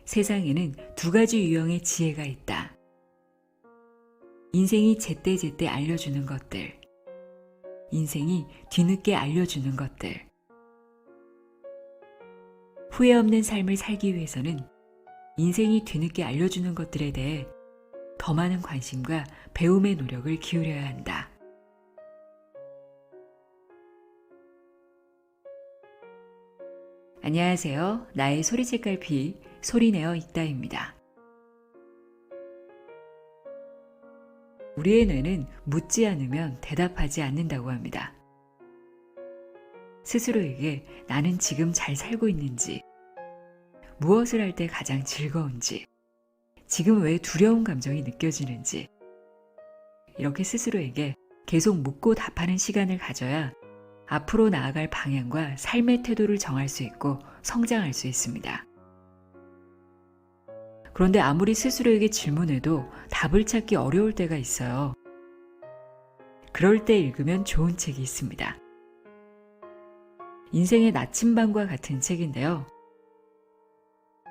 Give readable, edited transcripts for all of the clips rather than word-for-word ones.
세상에는 두 가지 유형의 지혜가 있다. 인생이 제때제때 알려주는 것들, 인생이 뒤늦게 알려주는 것들. 후회 없는 삶을 살기 위해서는 인생이 뒤늦게 알려주는 것들에 대해 더 많은 관심과 배움의 노력을 기울여야 한다. 안녕하세요. 나의 소리책갈피 소리내어 읽다입니다. 우리의 뇌는 묻지 않으면 대답하지 않는다고 합니다. 스스로에게 나는 지금 잘 살고 있는지, 무엇을 할 때 가장 즐거운지, 지금 왜 두려운 감정이 느껴지는지, 이렇게 스스로에게 계속 묻고 답하는 시간을 가져야 앞으로 나아갈 방향과 삶의 태도를 정할 수 있고 성장할 수 있습니다. 그런데 아무리 스스로에게 질문해도 답을 찾기 어려울 때가 있어요. 그럴 때 읽으면 좋은 책이 있습니다. 인생의 나침반과 같은 책인데요.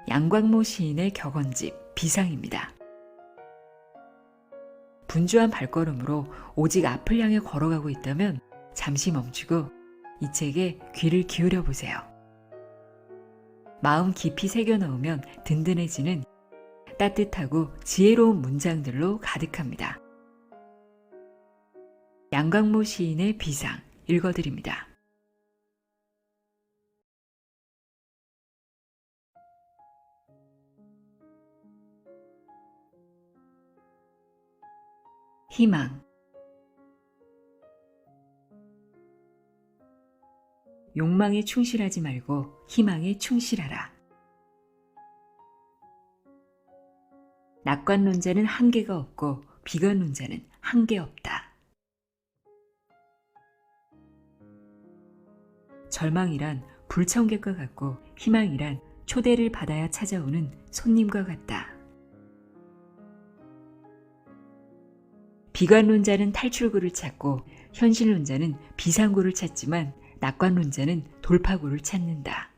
양광모 시인의 격언집 비상입니다. 분주한 발걸음으로 오직 앞을 향해 걸어가고 있다면 잠시 멈추고 이 책에 귀를 기울여 보세요. 마음 깊이 새겨 넣으면 든든해지는 따뜻하고 지혜로운 문장들로 가득합니다. 양광모 시인의 비상 읽어드립니다. 희망. 욕망에 충실하지 말고 희망에 충실하라. 낙관론자는 한계가 없고 비관론자는 한계 없다. 절망이란 불청객과 같고 희망이란 초대를 받아야 찾아오는 손님과 같다. 비관론자는 탈출구를 찾고 현실론자는 비상구를 찾지만 낙관론자는 돌파구를 찾는다.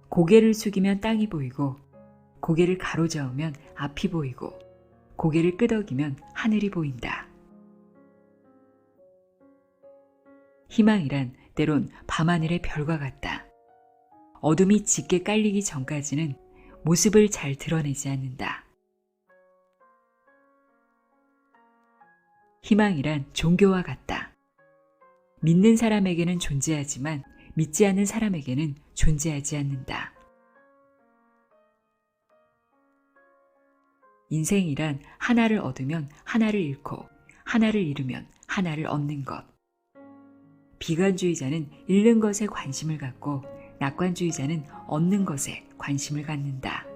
고개를 숙이면 땅이 보이고 고개를 가로저으면 앞이 보이고 고개를 끄덕이면 하늘이 보인다. 희망이란 때론 밤하늘의 별과 같다. 어둠이 짙게 깔리기 전까지는 모습을 잘 드러내지 않는다. 희망이란 종교와 같다. 믿는 사람에게는 존재하지만 믿지 않는 사람에게는 존재하지 않는다. 인생이란 하나를 얻으면 하나를 잃고 하나를 잃으면 하나를 얻는 것. 비관주의자는 잃는 것에 관심을 갖고 낙관주의자는 얻는 것에 관심을 갖는다.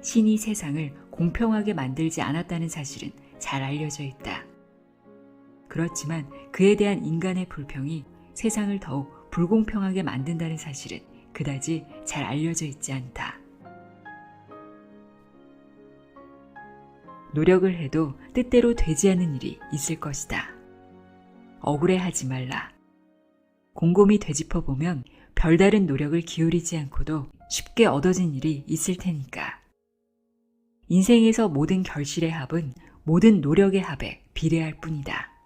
신이 세상을 공평하게 만들지 않았다는 사실은 잘 알려져 있다. 그렇지만 그에 대한 인간의 불평이 세상을 더욱 불공평하게 만든다는 사실은 그다지 잘 알려져 있지 않다. 노력을 해도 뜻대로 되지 않는 일이 있을 것이다. 억울해하지 말라. 곰곰이 되짚어보면 별다른 노력을 기울이지 않고도 쉽게 얻어진 일이 있을 테니까. 인생에서 모든 결실의 합은 모든 노력의 합에 비례할 뿐이다.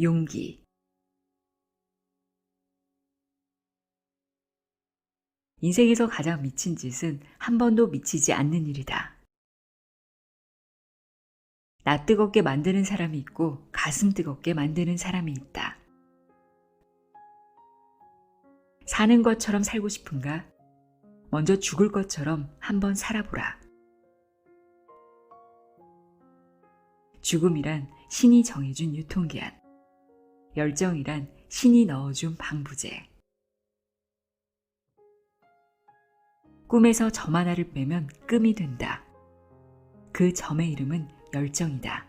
용기. 인생에서 가장 미친 짓은 한 번도 미치지 않는 일이다. 나 뜨겁게 만드는 사람이 있고 가슴 뜨겁게 만드는 사람이 있다. 사는 것처럼 살고 싶은가? 먼저 죽을 것처럼 한번 살아보라. 죽음이란 신이 정해준 유통기한. 열정이란 신이 넣어준 방부제. 꿈에서 점 하나를 빼면 끔이 된다. 그 점의 이름은 열정이다.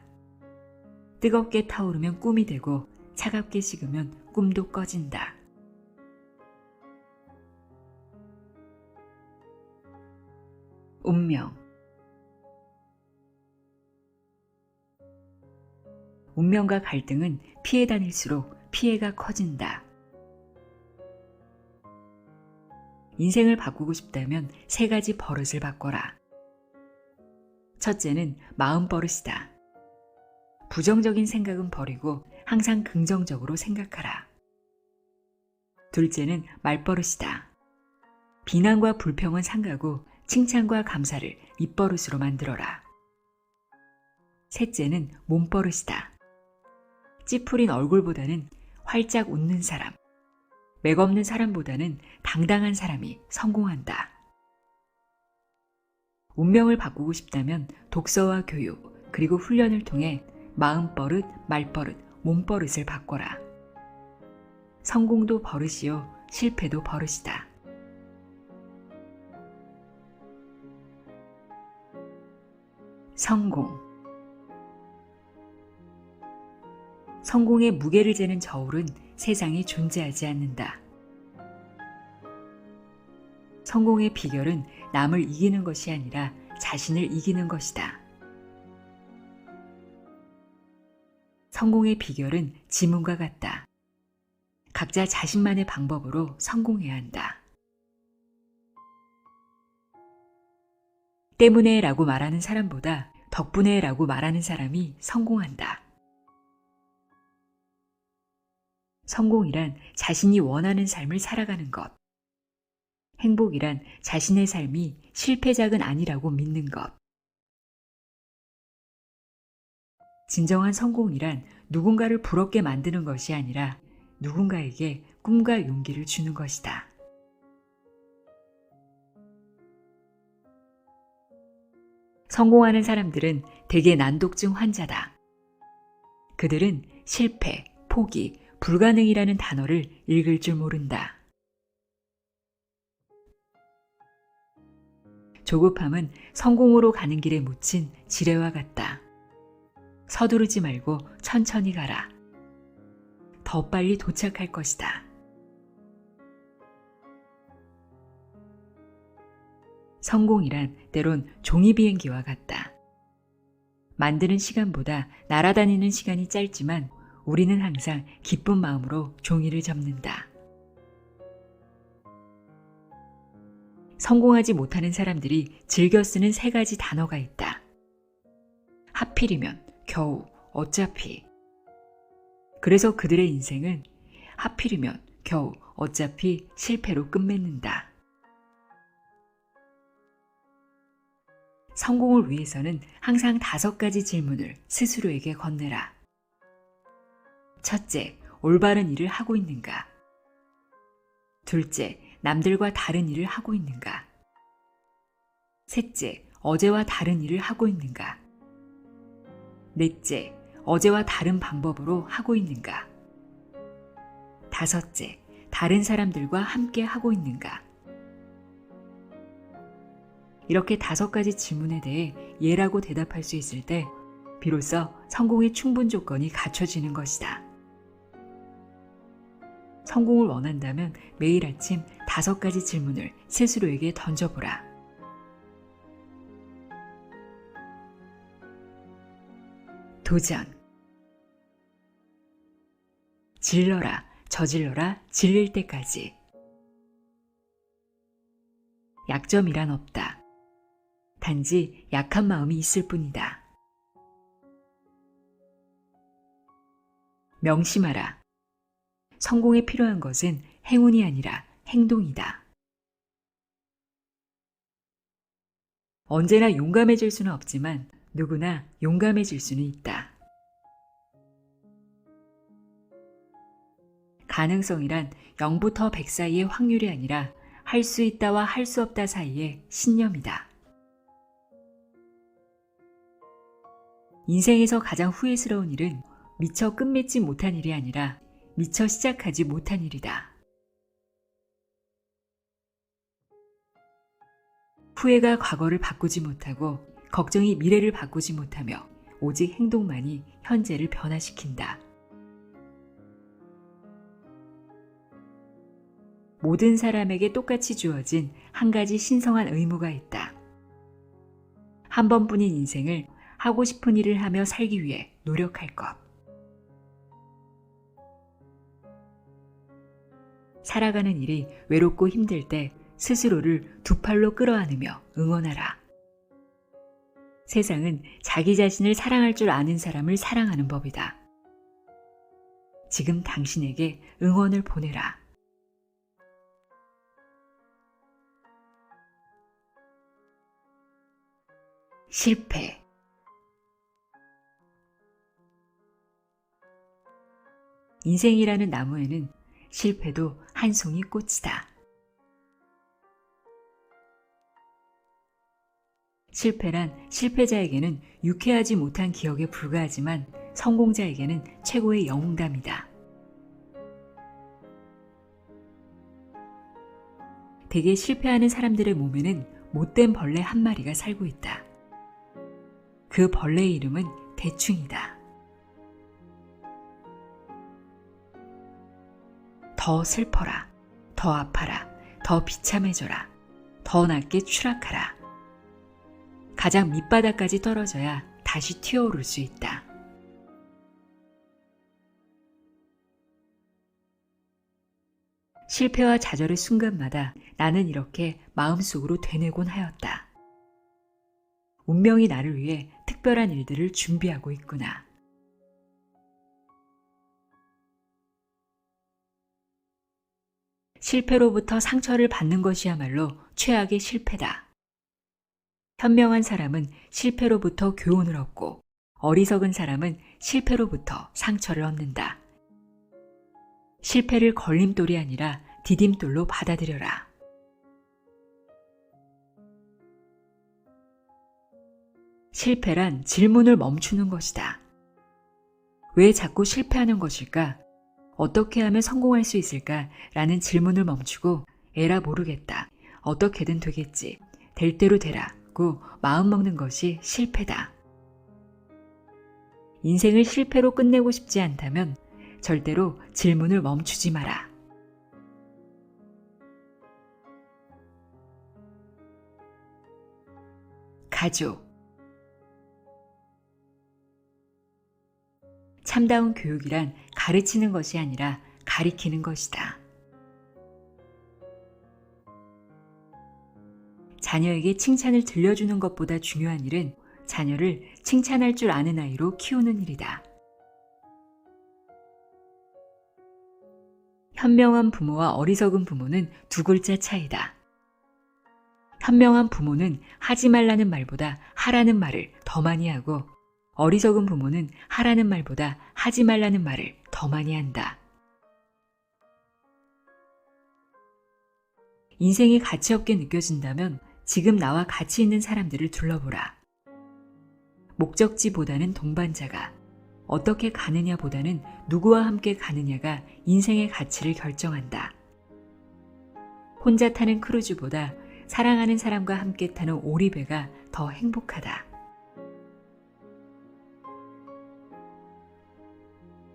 뜨겁게 타오르면 꿈이 되고 차갑게 식으면 꿈도 꺼진다. 운명. 운명과 갈등은 피해 다닐수록 피해가 커진다. 인생을 바꾸고 싶다면 3가지 버릇을 바꿔라. 첫째는 마음버릇이다. 부정적인 생각은 버리고 항상 긍정적으로 생각하라. 둘째는 말버릇이다. 비난과 불평은 삼가고 칭찬과 감사를 입버릇으로 만들어라. 셋째는 몸버릇이다. 찌푸린 얼굴보다는 활짝 웃는 사람, 맥없는 사람보다는 당당한 사람이 성공한다. 운명을 바꾸고 싶다면 독서와 교육, 그리고 훈련을 통해 마음버릇, 말버릇, 몸버릇을 바꿔라. 성공도 버릇이요, 실패도 버릇이다. 성공. 성공의 무게를 재는 저울은 세상에 존재하지 않는다. 성공의 비결은 남을 이기는 것이 아니라 자신을 이기는 것이다. 성공의 비결은 지문과 같다. 각자 자신만의 방법으로 성공해야 한다. 때문에 라고 말하는 사람보다 덕분에 라고 말하는 사람이 성공한다. 성공이란 자신이 원하는 삶을 살아가는 것. 행복이란 자신의 삶이 실패작은 아니라고 믿는 것. 진정한 성공이란 누군가를 부럽게 만드는 것이 아니라 누군가에게 꿈과 용기를 주는 것이다. 성공하는 사람들은 대개 난독증 환자다. 그들은 실패, 포기, 불가능이라는 단어를 읽을 줄 모른다. 조급함은 성공으로 가는 길에 묻힌 지뢰와 같다. 서두르지 말고 천천히 가라. 더 빨리 도착할 것이다. 성공이란 때론 종이 비행기와 같다. 만드는 시간보다 날아다니는 시간이 짧지만 우리는 항상 기쁜 마음으로 종이를 접는다. 성공하지 못하는 사람들이 즐겨 쓰는 3가지 단어가 있다. 하필이면, 겨우, 어차피. 그래서 그들의 인생은 하필이면, 겨우, 어차피 실패로 끝맺는다. 성공을 위해서는 항상 5가지 질문을 스스로에게 건네라. 첫째, 올바른 일을 하고 있는가? 둘째, 남들과 다른 일을 하고 있는가? 셋째, 어제와 다른 일을 하고 있는가? 넷째, 어제와 다른 방법으로 하고 있는가? 다섯째, 다른 사람들과 함께 하고 있는가? 이렇게 5가지 질문에 대해 예라고 대답할 수 있을 때 비로소 성공의 충분 조건이 갖춰지는 것이다. 성공을 원한다면 매일 아침 5가지 질문을 스스로에게 던져보라. 도전. 질러라, 저질러라, 질릴 때까지. 약점이란 없다. 단지 약한 마음이 있을 뿐이다. 명심하라. 성공에 필요한 것은 행운이 아니라 행동이다. 언제나 용감해질 수는 없지만 누구나 용감해질 수는 있다. 가능성이란 0부터 100 사이의 확률이 아니라 할 수 있다와 할 수 없다 사이의 신념이다. 인생에서 가장 후회스러운 일은 미처 끝맺지 못한 일이 아니라 미처 시작하지 못한 일이다. 후회가 과거를 바꾸지 못하고 걱정이 미래를 바꾸지 못하며 오직 행동만이 현재를 변화시킨다. 모든 사람에게 똑같이 주어진 한 가지 신성한 의무가 있다. 한 번뿐인 인생을 하고 싶은 일을 하며 살기 위해 노력할 것. 살아가는 일이 외롭고 힘들 때 스스로를 두 팔로 끌어안으며 응원하라. 세상은 자기 자신을 사랑할 줄 아는 사람을 사랑하는 법이다. 지금 당신에게 응원을 보내라. 실패. 인생이라는 나무에는 실패도 한 송이 꽃이다. 실패란 실패자에게는 유쾌하지 못한 기억에 불과하지만 성공자에게는 최고의 영웅담이다. 대개 실패하는 사람들의 몸에는 못된 벌레 한 마리가 살고 있다. 그 벌레의 이름은 대충이다. 더 슬퍼라, 더 아파라, 더 비참해져라, 더 낮게 추락하라. 가장 밑바닥까지 떨어져야 다시 튀어오를 수 있다. 실패와 좌절의 순간마다 나는 이렇게 마음속으로 되뇌곤 하였다. 운명이 나를 위해 특별한 일들을 준비하고 있구나. 실패로부터 상처를 받는 것이야말로 최악의 실패다. 현명한 사람은 실패로부터 교훈을 얻고 어리석은 사람은 실패로부터 상처를 얻는다. 실패를 걸림돌이 아니라 디딤돌로 받아들여라. 실패란 질문을 멈추는 것이다. 왜 자꾸 실패하는 것일까? 어떻게 하면 성공할 수 있을까? 라는 질문을 멈추고 에라 모르겠다. 어떻게든 되겠지. 될 대로 되라고 마음먹는 것이 실패다. 인생을 실패로 끝내고 싶지 않다면 절대로 질문을 멈추지 마라. 가족. 참다운 교육이란 가르치는 것이 아니라 가리키는 것이다. 자녀에게 칭찬을 들려주는 것보다 중요한 일은 자녀를 칭찬할 줄 아는 아이로 키우는 일이다. 현명한 부모와 어리석은 부모는 두 글자 차이다. 현명한 부모는 하지 말라는 말보다 하라는 말을 더 많이 하고 어리석은 부모는 하라는 말보다 하지 말라는 말을 더 많이 한다. 인생이 가치 없게 느껴진다면 지금 나와 같이 있는 사람들을 둘러보라. 목적지보다는 동반자가, 어떻게 가느냐보다는 누구와 함께 가느냐가 인생의 가치를 결정한다. 혼자 타는 크루즈보다 사랑하는 사람과 함께 타는 오리배가 더 행복하다.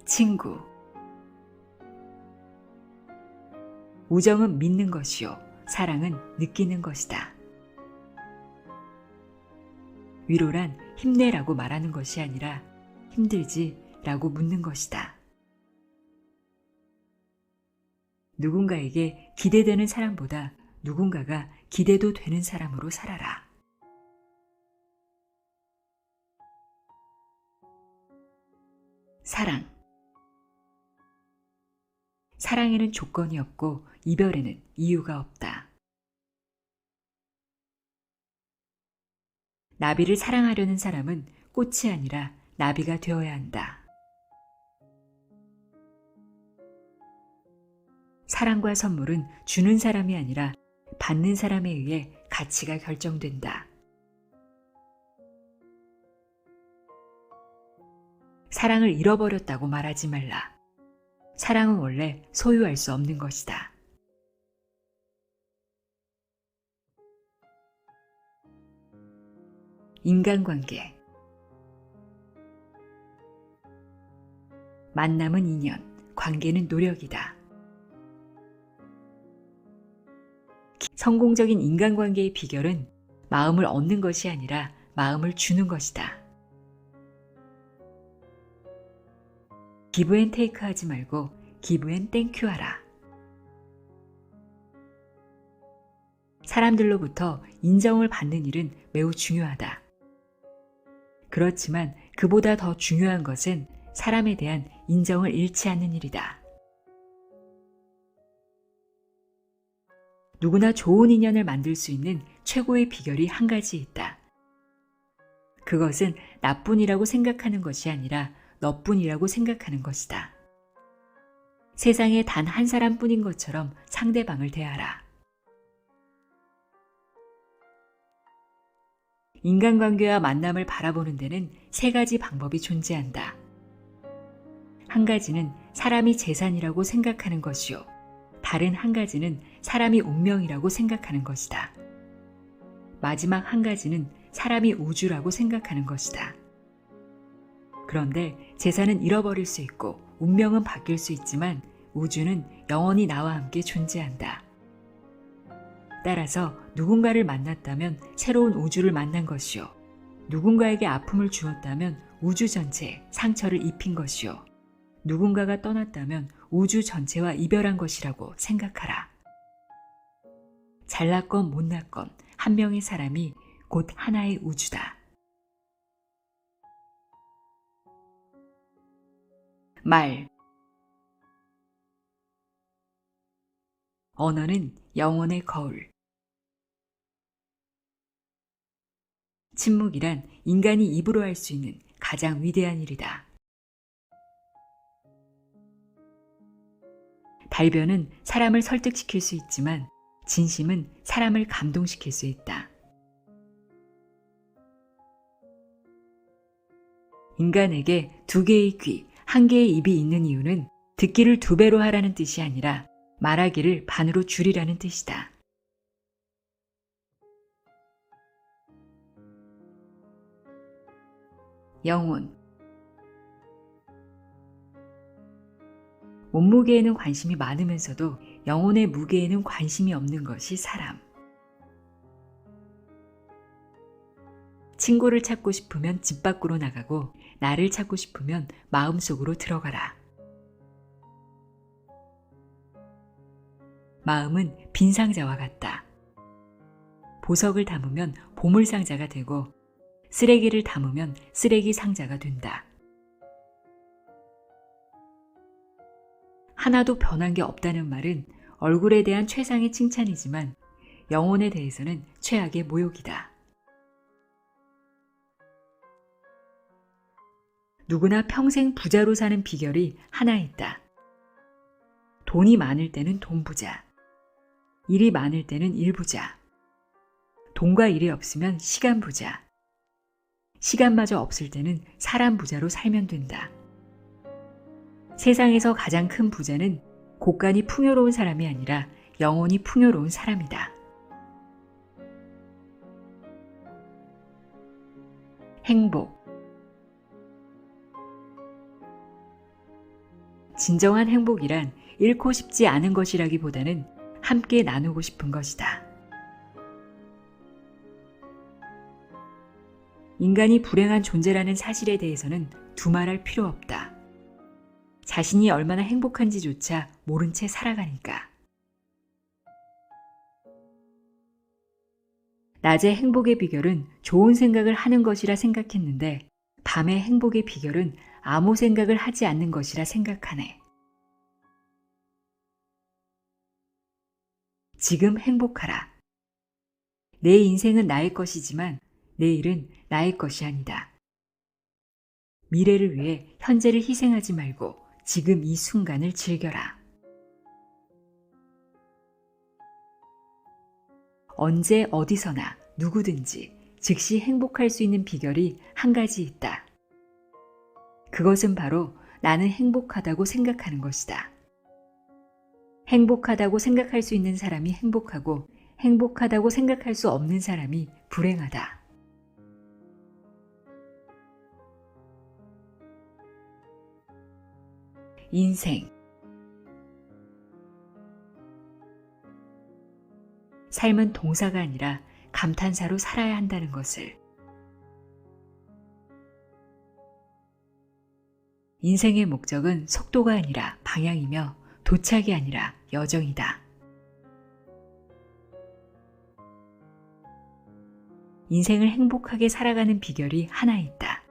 친구. 우정은 믿는 것이요, 사랑은 느끼는 것이다. 위로란 힘내라고 말하는 것이 아니라 힘들지? 라고 묻는 것이다. 누군가에게 기대되는 사람보다 누군가가 기대도 되는 사람으로 살아라. 사랑. 사랑에는 조건이 없고 이별에는 이유가 없다. 나비를 사랑하려는 사람은 꽃이 아니라 나비가 되어야 한다. 사랑과 선물은 주는 사람이 아니라 받는 사람에 의해 가치가 결정된다. 사랑을 잃어버렸다고 말하지 말라. 사랑은 원래 소유할 수 없는 것이다. 인간관계. 만남은 인연, 관계는 노력이다. 성공적인 인간관계의 비결은 마음을 얻는 것이 아니라 마음을 주는 것이다. 기브 앤 테이크 하지 말고 기브 앤 땡큐 하라. 사람들로부터 인정을 받는 일은 매우 중요하다. 그렇지만 그보다 더 중요한 것은 사람에 대한 인정을 잃지 않는 일이다. 누구나 좋은 인연을 만들 수 있는 최고의 비결이 한 가지 있다. 그것은 나뿐이라고 생각하는 것이 아니라 너뿐이라고 생각하는 것이다. 세상에 단 한 사람뿐인 것처럼 상대방을 대하라. 인간관계와 만남을 바라보는 데는 세 가지 방법이 존재한다. 한 가지는 사람이 재산이라고 생각하는 것이요. 다른 한 가지는 사람이 운명이라고 생각하는 것이다. 마지막 한 가지는 사람이 우주라고 생각하는 것이다. 그런데 재산은 잃어버릴 수 있고 운명은 바뀔 수 있지만 우주는 영원히 나와 함께 존재한다. 따라서 누군가를 만났다면 새로운 우주를 만난 것이요. 누군가에게 아픔을 주었다면 우주 전체에 상처를 입힌 것이요. 누군가가 떠났다면 우주 전체와 이별한 것이라고 생각하라. 잘났건 못났건 한 명의 사람이 곧 하나의 우주다. 말. 언어는 영혼의 거울. 침묵이란 인간이 입으로 할 수 있는 가장 위대한 일이다. 달변은 사람을 설득시킬 수 있지만 진심은 사람을 감동시킬 수 있다. 인간에게 2개의 귀, 1개의 입이 있는 이유는 듣기를 2배로 하라는 뜻이 아니라 말하기를 반으로 줄이라는 뜻이다. 영혼. 몸무게에는 관심이 많으면서도 영혼의 무게에는 관심이 없는 것이 사람. 친구를 찾고 싶으면 집 밖으로 나가고 나를 찾고 싶으면 마음속으로 들어가라. 마음은 빈 상자와 같다. 보석을 담으면 보물 상자가 되고 쓰레기를 담으면 쓰레기 상자가 된다. 하나도 변한 게 없다는 말은 얼굴에 대한 최상의 칭찬이지만 영혼에 대해서는 최악의 모욕이다. 누구나 평생 부자로 사는 비결이 하나 있다. 돈이 많을 때는 돈부자, 일이 많을 때는 일부자, 돈과 일이 없으면 시간부자, 시간마저 없을 때는 사람 부자로 살면 된다. 세상에서 가장 큰 부자는 곳간이 풍요로운 사람이 아니라 영혼이 풍요로운 사람이다. 행복. 진정한 행복이란 잃고 싶지 않은 것이라기보다는 함께 나누고 싶은 것이다. 인간이 불행한 존재라는 사실에 대해서는 두말할 필요 없다. 자신이 얼마나 행복한지조차 모른 채 살아가니까. 낮의 행복의 비결은 좋은 생각을 하는 것이라 생각했는데 밤의 행복의 비결은 아무 생각을 하지 않는 것이라 생각하네. 지금 행복하라. 내 인생은 나의 것이지만 내일은 나의 것이 아니다. 미래를 위해 현재를 희생하지 말고 지금 이 순간을 즐겨라. 언제 어디서나 누구든지 즉시 행복할 수 있는 비결이 한 가지 있다. 그것은 바로 나는 행복하다고 생각하는 것이다. 행복하다고 생각할 수 있는 사람이 행복하고 행복하다고 생각할 수 없는 사람이 불행하다. 인생. 삶은 동사가 아니라 감탄사로 살아야 한다는 것을. 인생의 목적은 속도가 아니라 방향이며 도착이 아니라 여정이다. 인생을 행복하게 살아가는 비결이 하나 있다.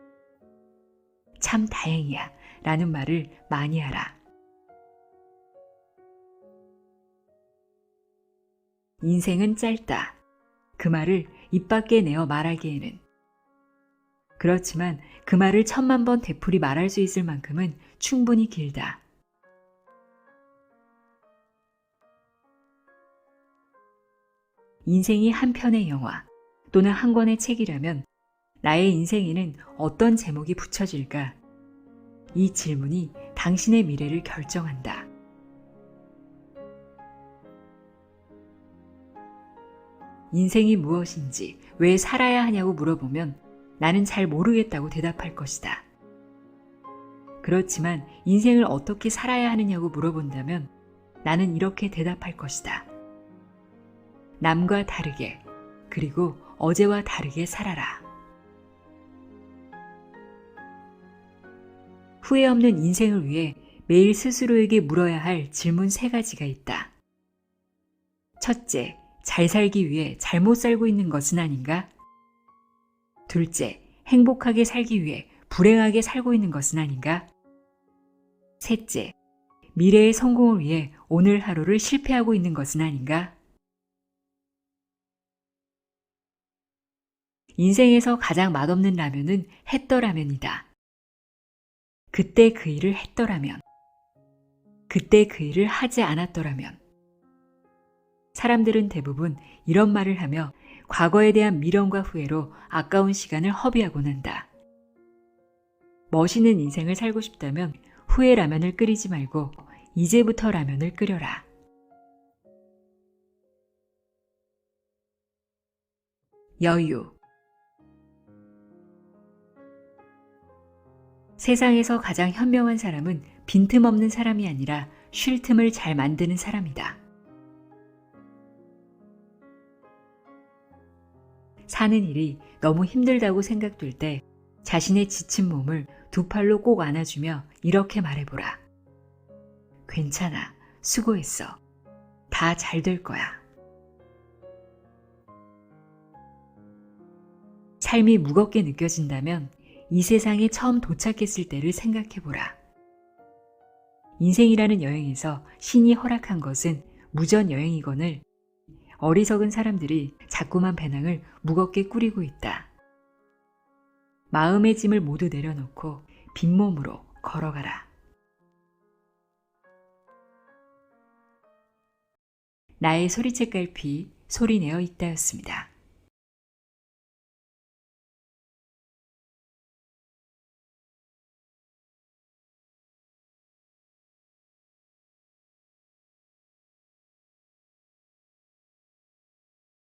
참 다행이야 라는 말을 많이 하라. 인생은 짧다. 그 말을 입 밖에 내어 말하기에는. 그렇지만 그 말을 1000만 번 되풀이 말할 수 있을 만큼은 충분히 길다. 인생이 한 편의 영화 또는 한 권의 책이라면 나의 인생에는 어떤 제목이 붙여질까? 이 질문이 당신의 미래를 결정한다. 인생이 무엇인지, 왜 살아야 하냐고 물어보면 나는 잘 모르겠다고 대답할 것이다. 그렇지만 인생을 어떻게 살아야 하느냐고 물어본다면 나는 이렇게 대답할 것이다. 남과 다르게, 그리고 어제와 다르게 살아라. 후회 없는 인생을 위해 매일 스스로에게 물어야 할 질문 3가지가 있다. 첫째, 잘 살기 위해 잘못 살고 있는 것은 아닌가? 둘째, 행복하게 살기 위해 불행하게 살고 있는 것은 아닌가? 셋째, 미래의 성공을 위해 오늘 하루를 실패하고 있는 것은 아닌가? 인생에서 가장 맛없는 라면은 했더라면이다. 그때 그 일을 했더라면, 그때 그 일을 하지 않았더라면. 사람들은 대부분 이런 말을 하며 과거에 대한 미련과 후회로 아까운 시간을 허비하곤 한다. 멋있는 인생을 살고 싶다면 후회 라면을 끓이지 말고 이제부터 라면을 끓여라. 여유. 세상에서 가장 현명한 사람은 빈틈없는 사람이 아니라 쉴 틈을 잘 만드는 사람이다. 사는 일이 너무 힘들다고 생각될 때 자신의 지친 몸을 2팔로 꼭 안아주며 이렇게 말해보라. 괜찮아, 수고했어. 다 잘 될 거야. 삶이 무겁게 느껴진다면 이 세상에 처음 도착했을 때를 생각해보라. 인생이라는 여행에서 신이 허락한 것은 무전 여행이거늘 어리석은 사람들이 자꾸만 배낭을 무겁게 꾸리고 있다. 마음의 짐을 모두 내려놓고 빈몸으로 걸어가라. 나의 소리책 갈피 소리내어 읽다였습니다.